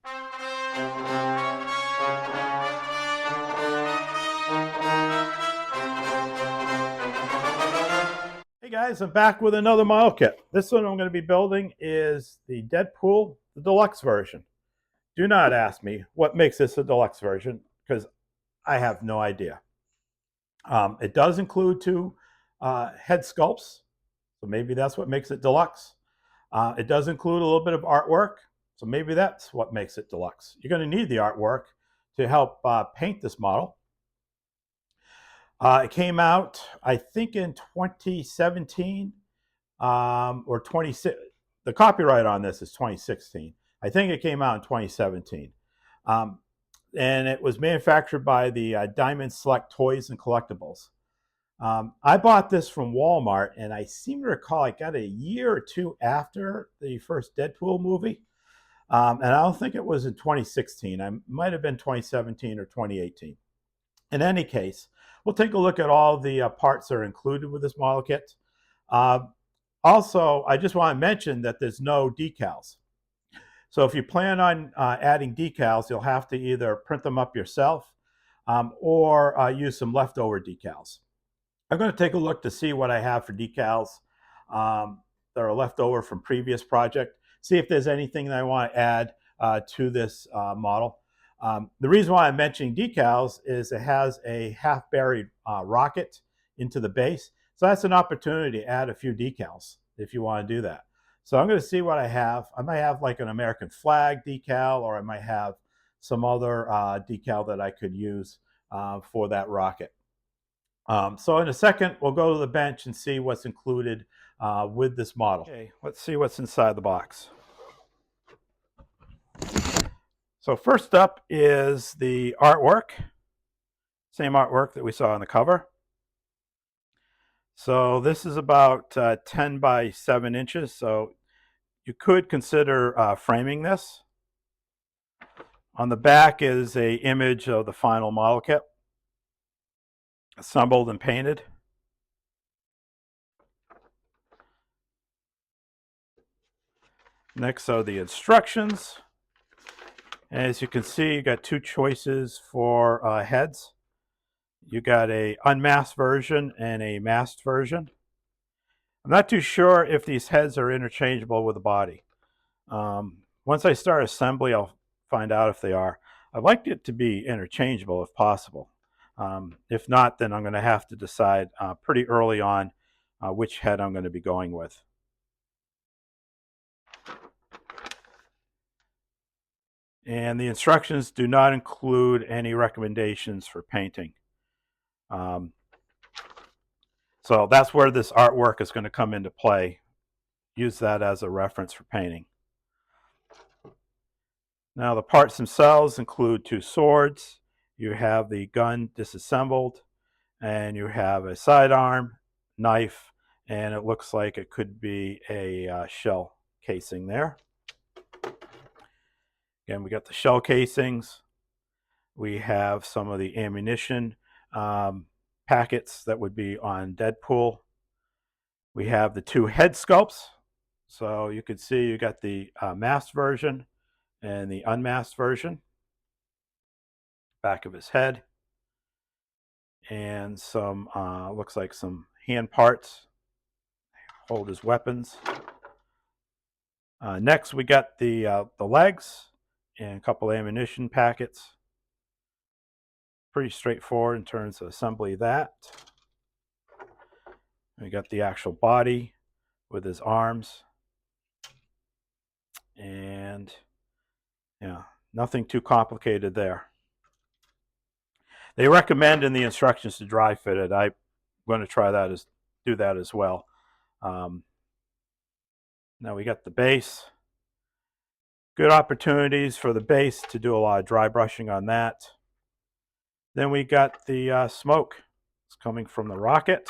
Hey guys, I'm back with another model kit. This one I'm going to be building is the Deadpool, the deluxe version. Do not ask me what makes this a deluxe version because I have no idea. It does include two head sculpts, so maybe that's what makes it deluxe. It does include a little bit of artwork, so maybe that's what makes it deluxe. You're going to need the artwork to help paint this model. It came out, I think, in 2017 or 26. The copyright on this is 2016. I think it came out in 2017. And it was manufactured by the Diamond Select Toys and Collectables. I bought this from Walmart, and I seem to recall I got it a year or two after the first Deadpool movie. And I don't think it was in 2016. It might have been 2017 or 2018. In any case, we'll take a look at all the parts that are included with this model kit. Also, I just want to mention that there's no decals. So if you plan on adding decals, you'll have to either print them up yourself or use some leftover decals. I'm going to take a look to see what I have for decals that are left over from previous project, see if there's anything that I want to add to this model. The reason why I'm mentioning decals is it has a half-buried rocket into the base. So that's an opportunity to add a few decals if you want to do that. So I'm going to see what I have. I might have like an American flag decal, or I might have some other decal that I could use for that rocket. So in a second, we'll go to the bench and see what's included with this model. Okay, let's see what's inside the box. So first up is the artwork. Same artwork that we saw on the cover. So this is about 10 by 7 inches. So you could consider framing this. On the back is an image of the final model kit, assembled and painted. Next are the instructions. As you can see, you got two choices for heads. You got a unmasked version and a masked version. I'm not too sure if these heads are interchangeable with the body. Once I start assembly, I'll find out if they are. I'd like it to be interchangeable if possible. If not, then I'm going to have to decide pretty early on which head I'm going to be going with. And the instructions do not include any recommendations for painting. So that's where this artwork is going to come into play. Use that as a reference for painting. Now the parts themselves include two swords. You have the gun disassembled, and you have a sidearm, knife, and it looks like it could be a shell casing there. Again, we got the shell casings. We have some of the ammunition packets that would be on Deadpool. We have the two head sculpts. So you can see you got the masked version and the unmasked version. Back of his head. And some, looks like some hand parts. Hold his weapons. Next we got the legs and a couple ammunition packets. Pretty straightforward in terms of assembly of that. We got the actual body with his arms. And yeah, nothing too complicated there. They recommend in the instructions to dry fit it. I'm going to try that do that as well. Now we got the base. Good opportunities for the base to do a lot of dry brushing on that. Then we got the smoke. It's coming from the rocket.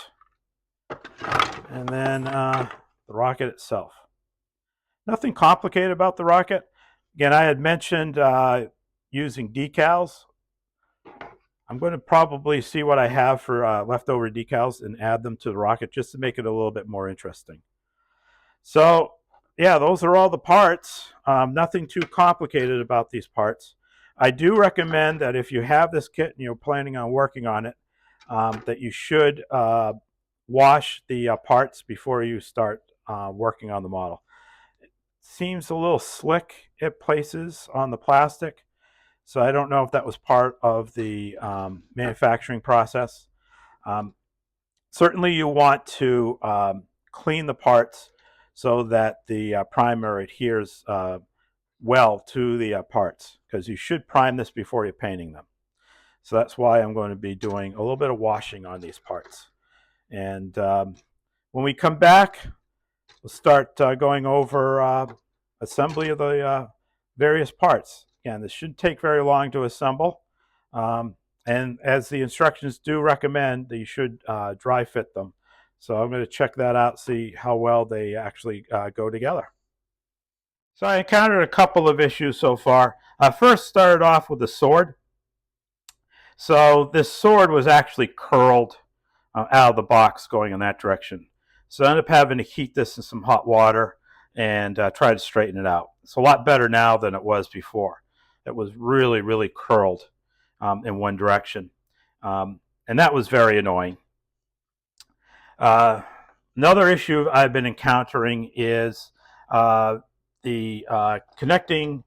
And then the rocket itself. Nothing complicated about the rocket. Again, I had mentioned using decals. I'm going to probably see what I have for leftover decals and add them to the rocket just to make it a little bit more interesting. So yeah, those are all the parts. Nothing too complicated about these parts. I do recommend that if you have this kit and you're planning on working on it, that you should wash the parts before you start working on the model. It seems a little slick at places on the plastic, so I don't know if that was part of the manufacturing process. Um, Certainly, you want to clean the parts so that the primer adheres well to the parts, because you should prime this before you're painting them. So that's why I'm going to be doing a little bit of washing on these parts. And when we come back, we'll start going over assembly of the various parts. Again, this shouldn't take very long to assemble. And as the instructions do recommend, that you should dry fit them. So I'm going to check that out, see how well they actually go together. So I encountered a couple of issues so far. First, started off with the sword. So this sword was actually curled out of the box going in that direction. So I ended up having to heat this in some hot water and try to straighten it out. It's a lot better now than it was before. It was really, really curled in one direction. And that was very annoying. Another issue I've been encountering is the connecting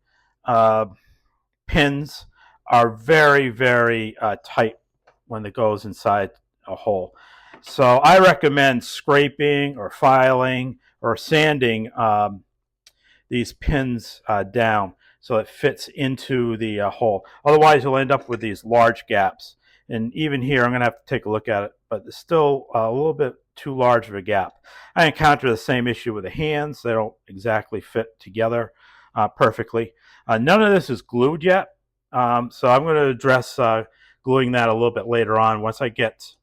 pins are very, very tight when it goes inside a hole. So I recommend scraping or filing or sanding these pins down so it fits into the hole. Otherwise, you'll end up with these large gaps. And even here, I'm going to have to take a look at it, but it's still a little bit too large of a gap. I encounter the same issue with the hands. They don't exactly fit together perfectly. None of this is glued yet, so I'm going to address gluing that a little bit later on once I get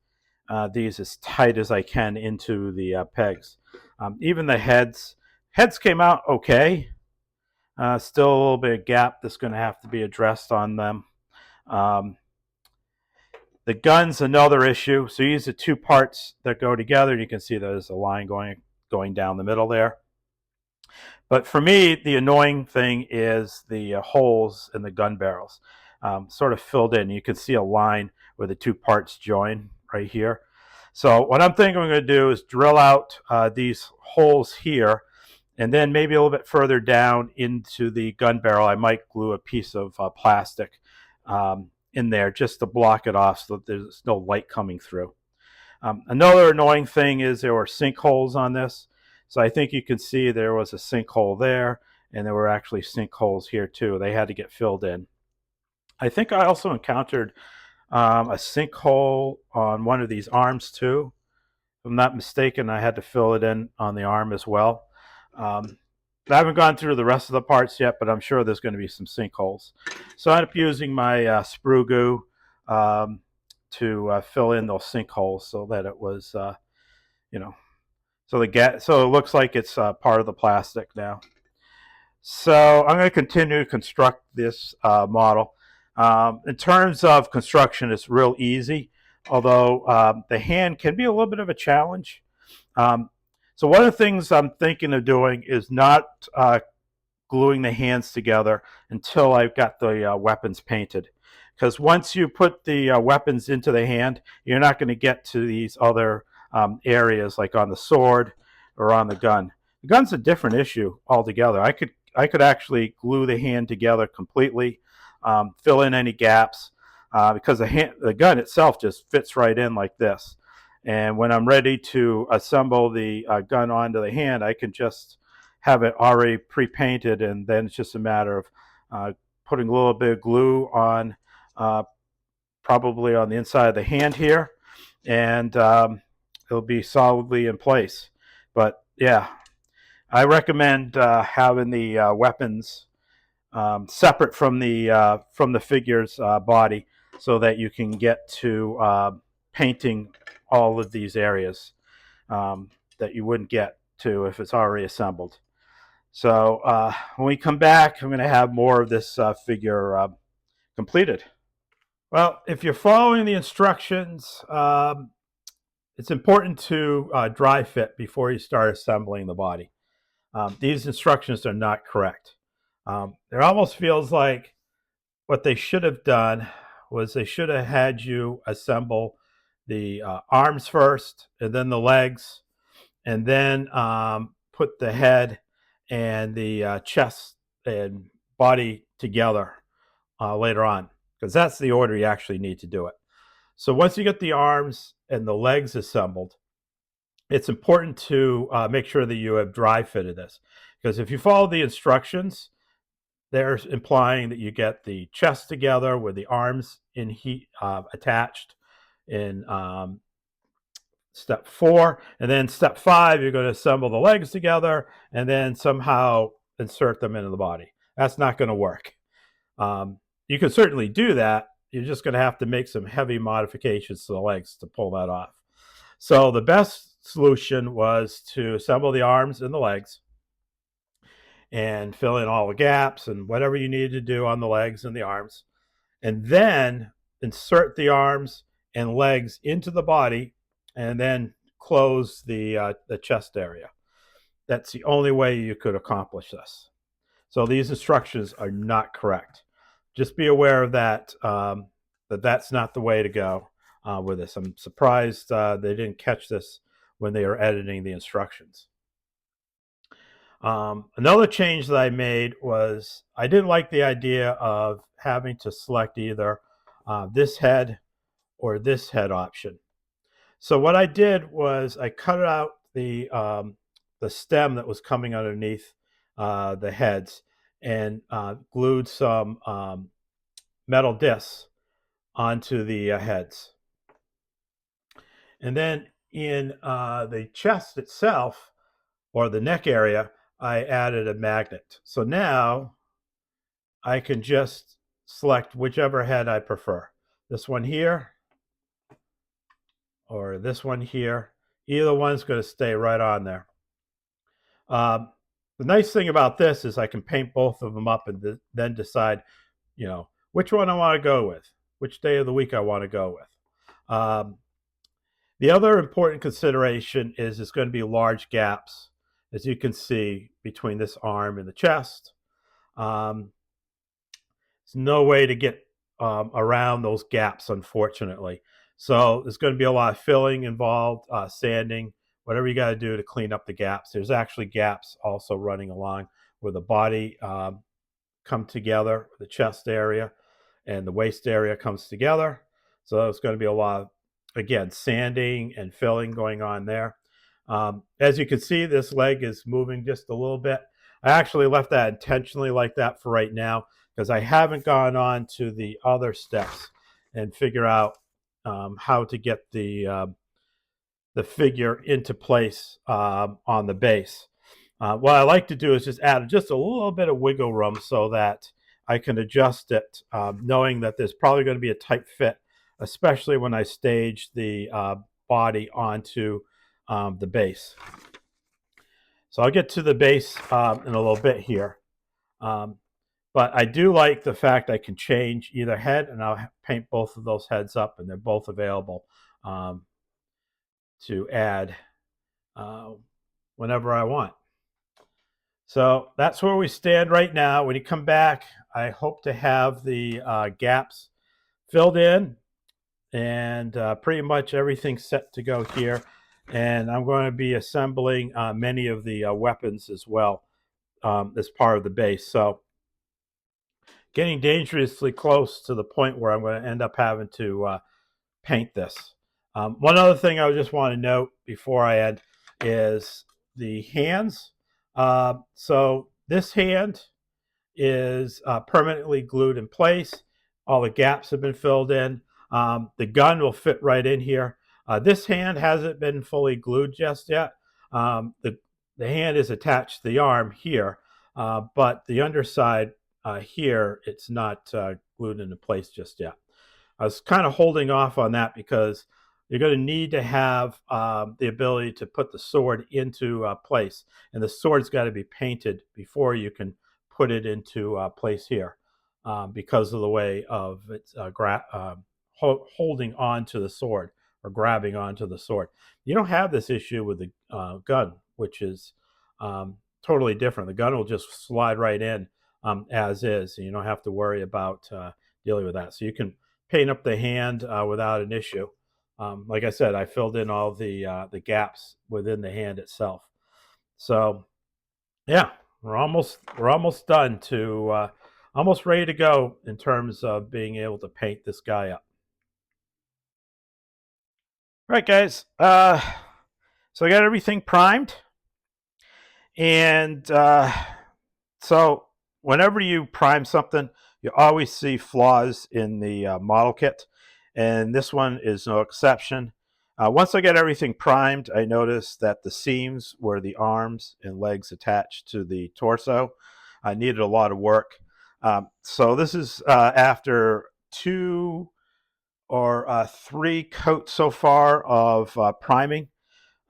these as tight as I can into the pegs. Even the heads came out okay. Still a little bit of gap that's going to have to be addressed on them. The gun's another issue. So you use the two parts that go together. You can see there's a line going down the middle there. But for me, the annoying thing is the holes in the gun barrels, sort of filled in. You can see a line where the two parts join right here. So what I'm thinking I'm going to do is drill out these holes here, and then maybe a little bit further down into the gun barrel, I might glue a piece of plastic in there just to block it off so that there's no light coming through. Another annoying thing is there were sinkholes on this. So I think you can see there was a sinkhole there, and there were actually sinkholes here too. They had to get filled in. I think I also encountered a sinkhole on one of these arms too. If I'm not mistaken, I had to fill it in on the arm as well. I haven't gone through the rest of the parts yet, but I'm sure there's going to be some sinkholes. So I ended up using my sprue goo to fill in those sinkholes so that it was, so it looks like it's part of the plastic now. So I'm going to continue to construct this model. In terms of construction, it's real easy, although the hand can be a little bit of a challenge. So one of the things I'm thinking of doing is not gluing the hands together until I've got the weapons painted. Because once you put the weapons into the hand, you're not going to get to these other areas like on the sword or on the gun. The gun's a different issue altogether. I could actually glue the hand together completely, fill in any gaps, because the gun itself just fits right in like this. And when I'm ready to assemble the gun onto the hand, I can just have it already pre-painted, and then it's just a matter of putting a little bit of glue on, probably on the inside of the hand here, and it'll be solidly in place. But yeah, I recommend having the weapons separate from the figure's body, so that you can get to painting all of these areas that you wouldn't get to if it's already assembled. So when we come back, I'm going to have more of this figure completed. Well, if you're following the instructions, it's important to dry fit before you start assembling the body. These instructions are not correct. It almost feels like what they should have done was they should have had you assemble the arms first and then the legs, and then put the head and the chest and body together later on, because that's the order you actually need to do it. So once you get the arms and the legs assembled, it's important to make sure that you have dry fitted this, because if you follow the instructions, they're implying that you get the chest together with the arms in heat attached in step 4, and then step 5 you're going to assemble the legs together and then somehow insert them into the body. That's not going to work. You can certainly do that. You're just going to have to make some heavy modifications to the legs to pull that off. So the best solution was to assemble the arms and the legs and fill in all the gaps and whatever you needed to do on the legs and the arms, and then insert the arms and legs into the body, and then close the chest area. That's the only way you could accomplish this. So these instructions are not correct. Just be aware of that. That's not the way to go with this. I'm surprised they didn't catch this when they were editing the instructions. Another change that I made was I didn't like the idea of having to select either this head or this head option. So what I did was I cut out the stem that was coming underneath the heads and glued some metal discs onto the heads. And then in the chest itself, or the neck area, I added a magnet. So now I can just select whichever head I prefer. This one here or this one here. Either one's going to stay right on there. The nice thing about this is I can paint both of them up and then decide, which one I want to go with, which day of the week I want to go with. The other important consideration is there's going to be large gaps, as you can see, between this arm and the chest. There's no way to get around those gaps, unfortunately. So there's going to be a lot of filling involved, sanding, whatever you got to do to clean up the gaps. There's actually gaps also running along where the body come together, the chest area and the waist area comes together. So there's going to be a lot of, again, sanding and filling going on there. As you can see, this leg is moving just a little bit. I actually left that intentionally like that for right now because I haven't gone on to the other steps and figure out how to get the figure into place on the base. What I like to do is just add just a little bit of wiggle room so that I can adjust it, knowing that there's probably going to be a tight fit, especially when I stage the body onto the base. So I'll get to the base in a little bit here. But I do like the fact I can change either head, and I'll paint both of those heads up, and they're both available to add whenever I want. So that's where we stand right now. When you come back, I hope to have the gaps filled in and pretty much everything set to go here. And I'm going to be assembling many of the weapons as well as part of the base. So getting dangerously close to the point where I'm going to end up having to paint this. One other thing I just want to note before I end is the hands. So this hand is permanently glued in place. All the gaps have been filled in. The gun will fit right in here. This hand hasn't been fully glued just yet. The hand is attached to the arm here, but the underside here, it's not glued into place just yet. I was kind of holding off on that because you're going to need to have the ability to put the sword into place, and the sword's got to be painted before you can put it into place here because of the way of its holding on to the sword or grabbing onto the sword. You don't have this issue with the gun, which is totally different. The gun will just slide right in as is. And you don't have to worry about dealing with that. So you can paint up the hand without an issue. Like I said, I filled in all the gaps within the hand itself. So yeah, we're almost done to almost ready to go in terms of being able to paint this guy up. All right, guys. So I got everything primed, and so whenever you prime something, you always see flaws in the model kit, and this one is no exception. Once I get everything primed, I noticed that the seams where the arms and legs attached to the torso needed a lot of work. So this is after 2 or 3 coats so far of priming.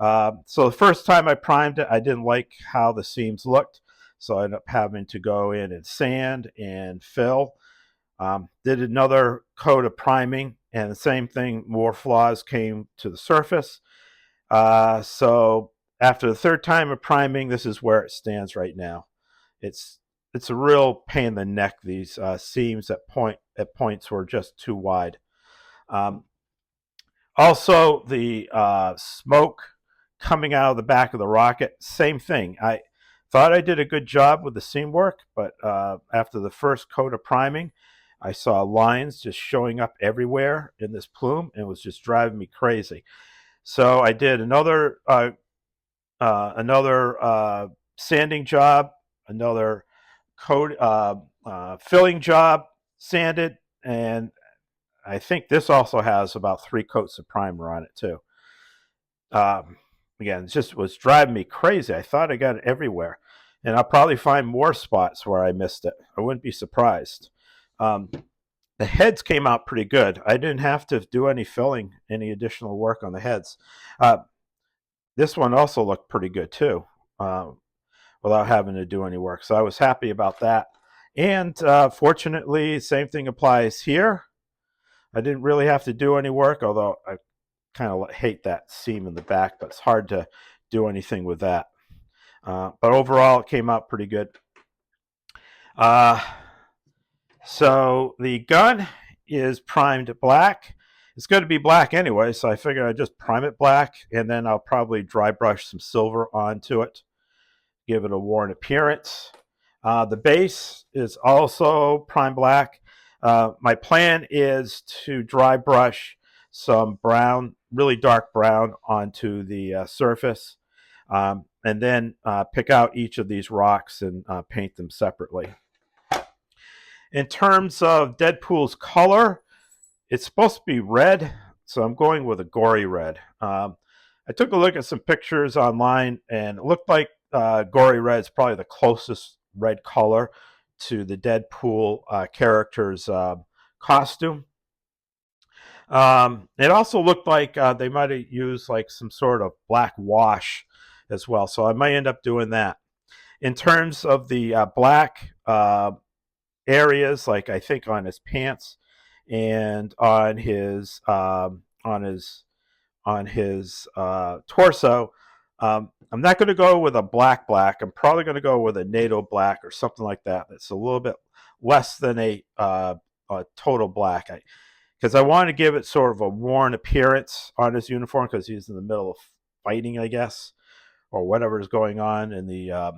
So the first time I primed it, I didn't like how the seams looked. So I ended up having to go in and sand and fill. Did another coat of priming, and the same thing, more flaws came to the surface. So after the third time of priming, this is where it stands right now. It's it's a real pain in the neck. These seams at points were just too wide. Um, Also, the smoke coming out of the back of the rocket, same thing. I thought I did a good job with the seam work, but after the first coat of priming, I saw lines just showing up everywhere in this plume, and it was just driving me crazy. So I did another sanding job, another coat filling job, sanded, and I think this also has about 3 coats of primer on it too. Um, Again, it just was driving me crazy. I thought I got it everywhere, and I'll probably find more spots where I missed it. I wouldn't be surprised. Um, the heads came out pretty good. I didn't have to do any filling, any additional work on the heads. Uh, this one also looked pretty good too, uh, without having to do any work. So I was happy about that. And fortunately, same thing applies here. I didn't really have to do any work, although I kind of hate that seam in the back, but it's hard to do anything with that. But overall, it came out pretty good. Uh, so the gun is primed black. It's going to be black anyway, so I figured I'd just prime it black, and then I'll probably dry brush some silver onto it, give it a worn appearance. The base is also prime black. My plan is to dry brush some brown, really dark brown, onto the surface, and then pick out each of these rocks and paint them separately. In terms of Deadpool's color, it's supposed to be red, so I'm going with a gory red. I took a look at some pictures online, and it looked like gory red is probably the closest red color to the Deadpool character's costume. It also looked like they might have used like some sort of black wash as well, so I might end up doing that. In terms of the black areas, like I think on his pants and on his torso, I'm not going to go with a black. I'm probably going to go with a NATO black or something like that. That's a little bit less than a total black. Because I want to give it sort of a worn appearance on his uniform, because he's in the middle of fighting, I guess, or whatever is going on in the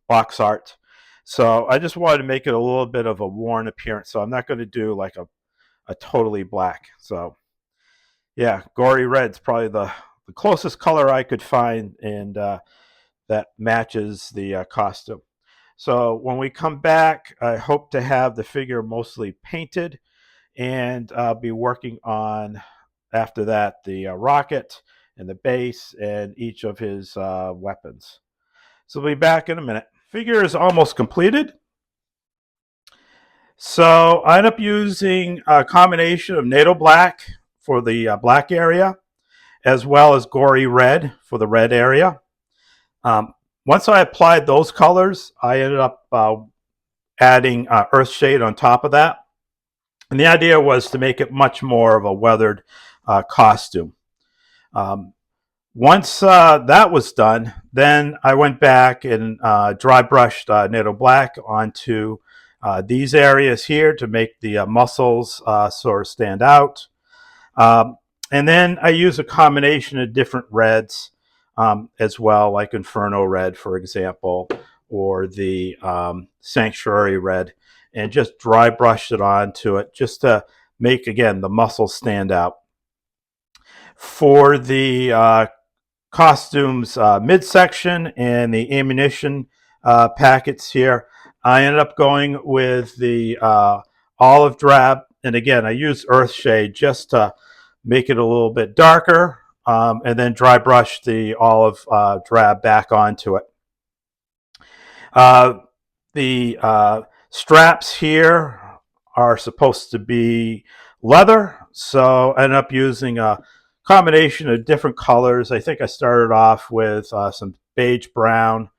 box art. So I just wanted to make it a little bit of a worn appearance. So I'm not going to do like a totally black. So yeah, gory red's probably the closest color I could find, and that matches the costume. So when we come back, I hope to have the figure mostly painted, and I'll be working on, after that, the rocket and the base and each of his weapons. So we'll be back in a minute. Figure is almost completed. So I end up using a combination of NATO black for the black area, as well as gory red for the red area. Once I applied those colors, I ended up adding earth shade on top of that. And the idea was to make it much more of a weathered costume. Once that was done, then I went back and dry brushed NATO Black onto these areas here to make the muscles sort of stand out. Um, and then I use a combination of different reds as well, like Inferno Red, for example, or the Sanctuary Red, and just dry brush it onto it just to make, again, the muscles stand out. For the costumes midsection and the ammunition packets here, I ended up going with the olive drab. And again, I used Earthshade just to make it a little bit darker, and then dry brush the olive drab back onto it. Uh, the straps here are supposed to be leather, so I ended up using a combination of different colors. I think I started off with some beige brown,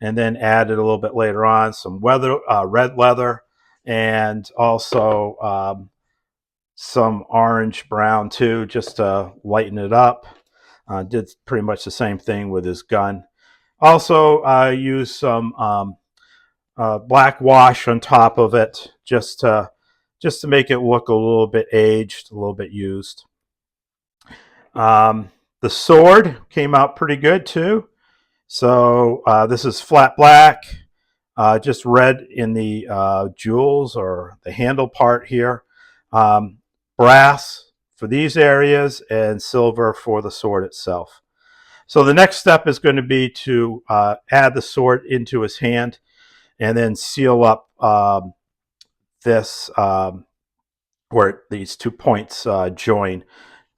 and then added a little bit later on some red leather, and also some orange brown too, just to lighten it up. Did pretty much the same thing with his gun. Also, I used some black wash on top of it, just to make it look a little bit aged, a little bit used. The sword came out pretty good too. So this is flat black, just red in the jewels or the handle part here, brass for these areas, and silver for the sword itself. So the next step is going to be to add the sword into his hand and then seal up this where these 2 points join.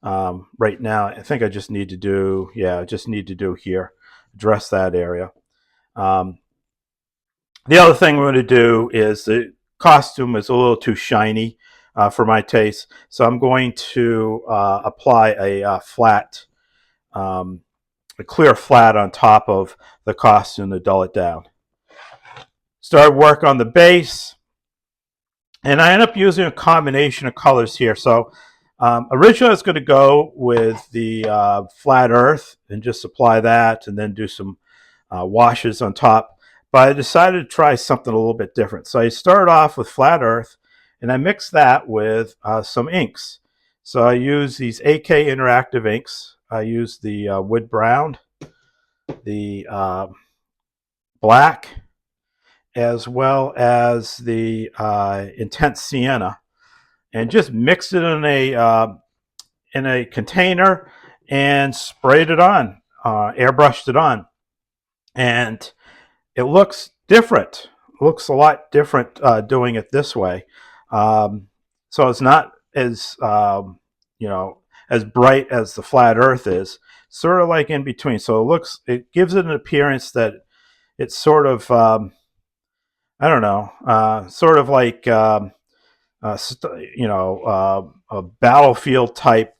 Right now, I think I just need to do, here, address that area. The other thing we're going to do is the costume is a little too shiny for my taste, so I'm going to apply a clear flat on top of the costume to dull it down. Start work on the base, and I end up using a combination of colors here. So originally I was going to go with the flat earth and just apply that and then do some washes on top. But I decided to try something a little bit different. So I started off with flat earth, and I mixed that with some inks. So I use these AK Interactive inks. I use the wood brown, the black, as well as the intense sienna, and just mixed it in a container and sprayed it on, airbrushed it on, and it looks different. It looks a lot different doing it this way. So it's not as as bright as the flat Earth is. Sort of like in between. So it gives it an appearance that it's sort of I don't know, sort of like a battlefield type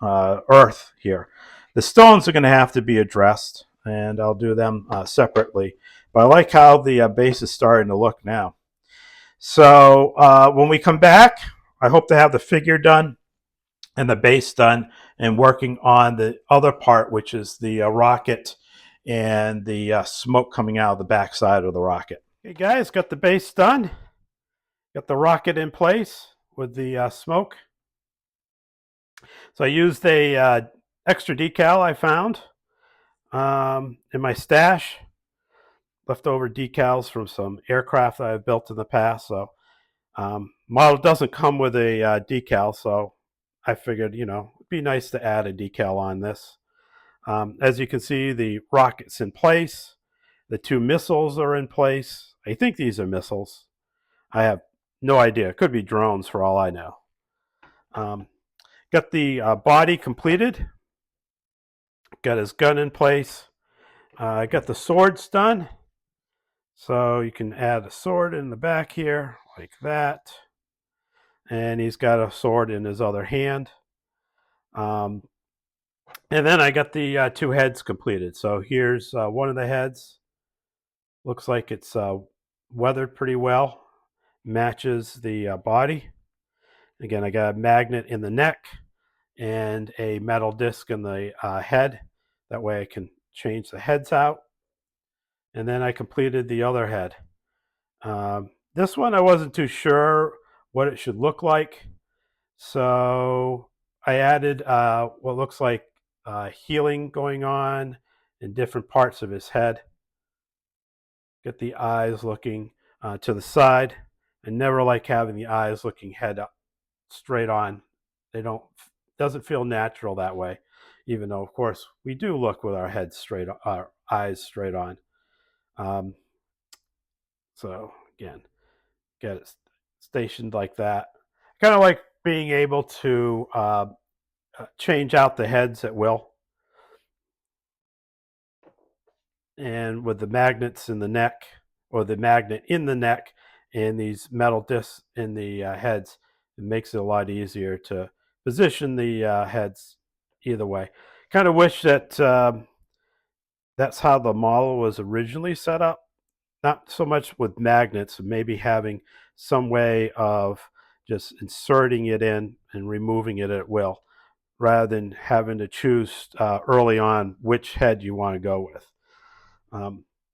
Earth here. The stones are going to have to be addressed, and I'll do them separately. But I like how the base is starting to look now. So when we come back, I hope to have the figure done and the base done and working on the other part, which is the rocket and the smoke coming out of the backside of the rocket. Hey guys, got the base done. Got the rocket in place with the smoke. So I used a extra decal I found in my stash. Leftover decals from some aircraft that I've built in the past. So model doesn't come with a decal, so I figured, it'd be nice to add a decal on this. As you can see, the rocket's in place. The 2 missiles are in place. I think these are missiles. I have no idea. It could be drones for all I know. Got the body completed. Got his gun in place. Got the swords done. So you can add a sword in the back here, like that. And he's got a sword in his other hand. And then I got the 2 heads completed. So here's one of the heads. Looks like it's weathered pretty well. Matches the body. Again, I got a magnet in the neck and a metal disc in the head. That way I can change the heads out. And then I completed the other head. This one I wasn't too sure what it should look like. So I added what looks like healing going on in different parts of his head. Get the eyes looking to the side. I never like having the eyes looking head up straight on. Doesn't feel natural that way, even though of course we do look with our heads straight, our eyes straight on. So again, get it stationed like that. Kind of like being able to change out the heads at will. And with the magnets in the neck, or the magnet in the neck, and these metal discs in the heads, it makes it a lot easier to position the heads either way. Kind of wish that that's how the model was originally set up. Not so much with magnets, maybe having some way of just inserting it in and removing it at will, rather than having to choose early on which head you want to go with.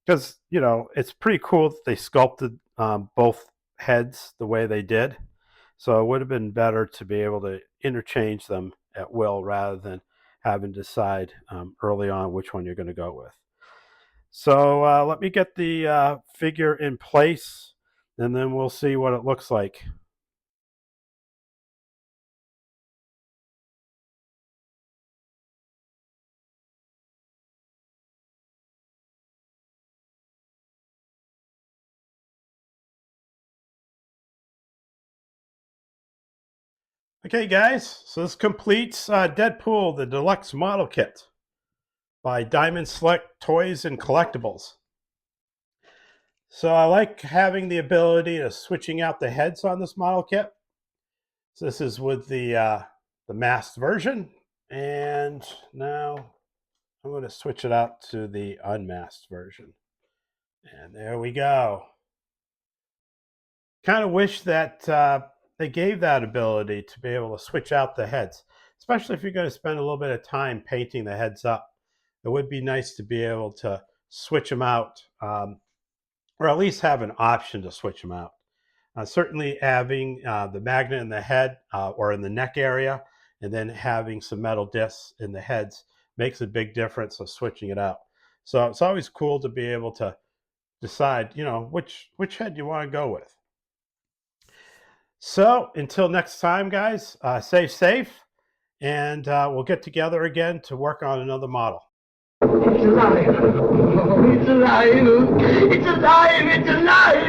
Because it's pretty cool that they sculpted both heads the way they did. So it would have been better to be able to interchange them at will rather than having to decide early on which one you're going to go with. So let me get the figure in place, and then we'll see what it looks like. Okay, guys, so this completes Deadpool, the Deluxe Model Kit by Diamond Select Toys and Collectables. So I like having the ability of switching out the heads on this model kit. So this is with the masked version, and now I'm going to switch it out to the unmasked version. And there we go. Kind of wish that they gave that ability to be able to switch out the heads, especially if you're going to spend a little bit of time painting the heads up. It would be nice to be able to switch them out, or at least have an option to switch them out. Certainly having the magnet in the head or in the neck area, and then having some metal discs in the heads makes a big difference of switching it out. So it's always cool to be able to decide, which head you want to go with. So until next time, guys, stay safe, and we'll get together again to work on another model. It's alive! Oh, it's alive! It's alive! It's alive!